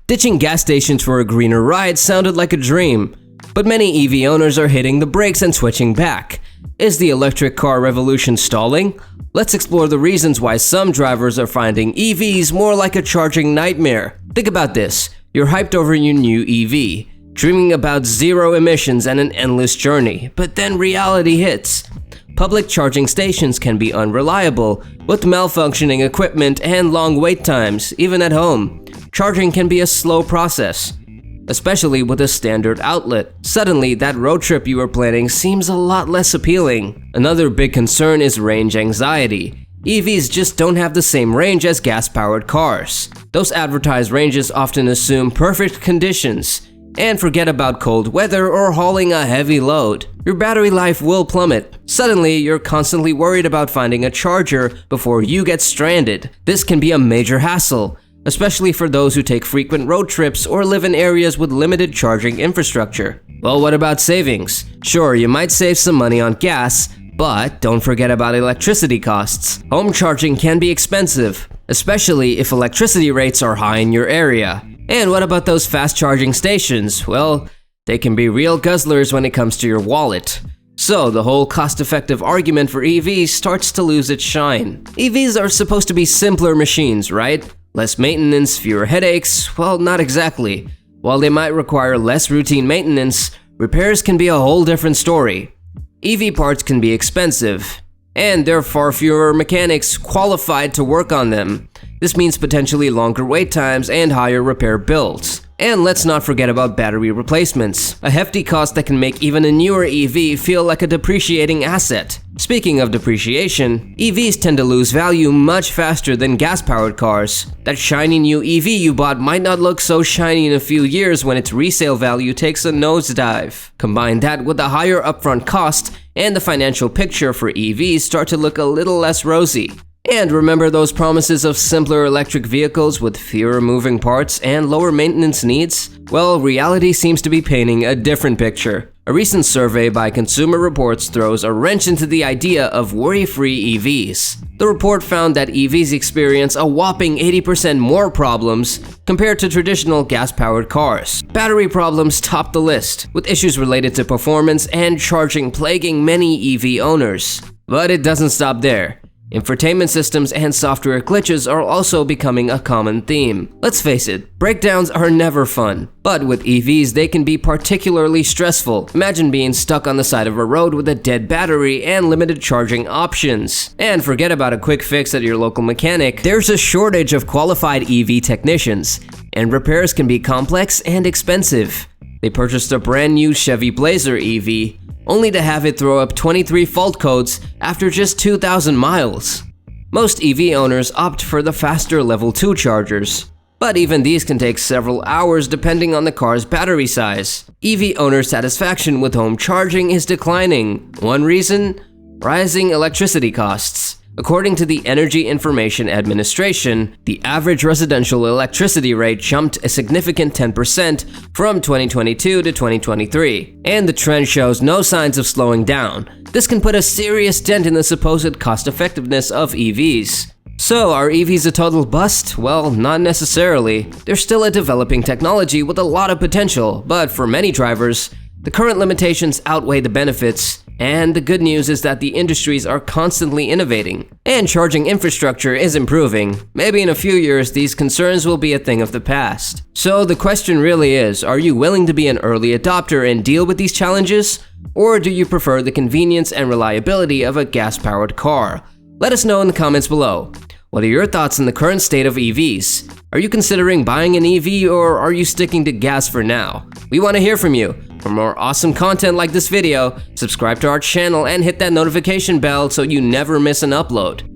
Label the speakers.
Speaker 1: Ditching gas stations for a greener ride sounded like a dream, but many EV owners are hitting the brakes and switching back. Is the electric car revolution stalling? Let's explore the reasons why some drivers are finding EVs more like a charging nightmare. Think about this. You're hyped over your new EV, dreaming about zero emissions and an endless journey, but then reality hits. Public charging stations can be unreliable, with malfunctioning equipment and long wait times, even at home. Charging can be a slow process, especially with a standard outlet. Suddenly, that road trip you were planning seems a lot less appealing. Another big concern is range anxiety. EVs just don't have the same range as gas-powered cars. Those advertised ranges often assume perfect conditions and forget about cold weather or hauling a heavy load. Your battery life will plummet. Suddenly, you're constantly worried about finding a charger before you get stranded. This can be a major hassle, especially for those who take frequent road trips or live in areas with limited charging infrastructure. Well, what about savings? Sure, you might save some money on gas, but don't forget about electricity costs. Home charging can be expensive, especially if electricity rates are high in your area. And what about those fast charging stations? Well, they can be real guzzlers when it comes to your wallet. So the whole cost-effective argument for EVs starts to lose its shine. EVs are supposed to be simpler machines, right? Less maintenance, fewer headaches? Well, not exactly. While they might require less routine maintenance, repairs can be a whole different story. EV parts can be expensive, and there are far fewer mechanics qualified to work on them. This means potentially longer wait times and higher repair bills. And let's not forget about battery replacements, a hefty cost that can make even a newer EV feel like a depreciating asset. Speaking of depreciation, EVs tend to lose value much faster than gas-powered cars. That shiny new EV you bought might not look so shiny in a few years when its resale value takes a nosedive. Combine that with the higher upfront cost, and the financial picture for EVs start to look a little less rosy. And remember those promises of simpler electric vehicles with fewer moving parts and lower maintenance needs? Well, reality seems to be painting a different picture. A recent survey by Consumer Reports throws a wrench into the idea of worry-free EVs. The report found that EVs experience a whopping 80% more problems compared to traditional gas-powered cars. Battery problems top the list, with issues related to performance and charging plaguing many EV owners. But it doesn't stop there. Infotainment systems and software glitches are also becoming a common theme. Let's face it, breakdowns are never fun. But with EVs, they can be particularly stressful. Imagine being stuck on the side of a road with a dead battery and limited charging options. And forget about a quick fix at your local mechanic. There's a shortage of qualified EV technicians, and repairs can be complex and expensive. They purchased a brand new Chevy Blazer EV, only to have it throw up 23 fault codes after just 2,000 miles. Most EV owners opt for the faster level 2 chargers, but even these can take several hours depending on the car's battery size. EV owner satisfaction with home charging is declining. One reason? Rising electricity costs. According to the Energy Information Administration, the average residential electricity rate jumped a significant 10% from 2022 to 2023, and the trend shows no signs of slowing down. This can put a serious dent in the supposed cost-effectiveness of EVs. So, are EVs a total bust? Well, not necessarily. They're still a developing technology with a lot of potential, but for many drivers, the current limitations outweigh the benefits. And the good news is that the industries are constantly innovating, and charging infrastructure is improving. Maybe in a few years, these concerns will be a thing of the past. So the question really is, are you willing to be an early adopter and deal with these challenges? Or do you prefer the convenience and reliability of a gas-powered car? Let us know in the comments below. What are your thoughts on the current state of EVs? Are you considering buying an EV, or are you sticking to gas for now? We want to hear from you. For more awesome content like this video, subscribe to our channel and hit that notification bell so you never miss an upload.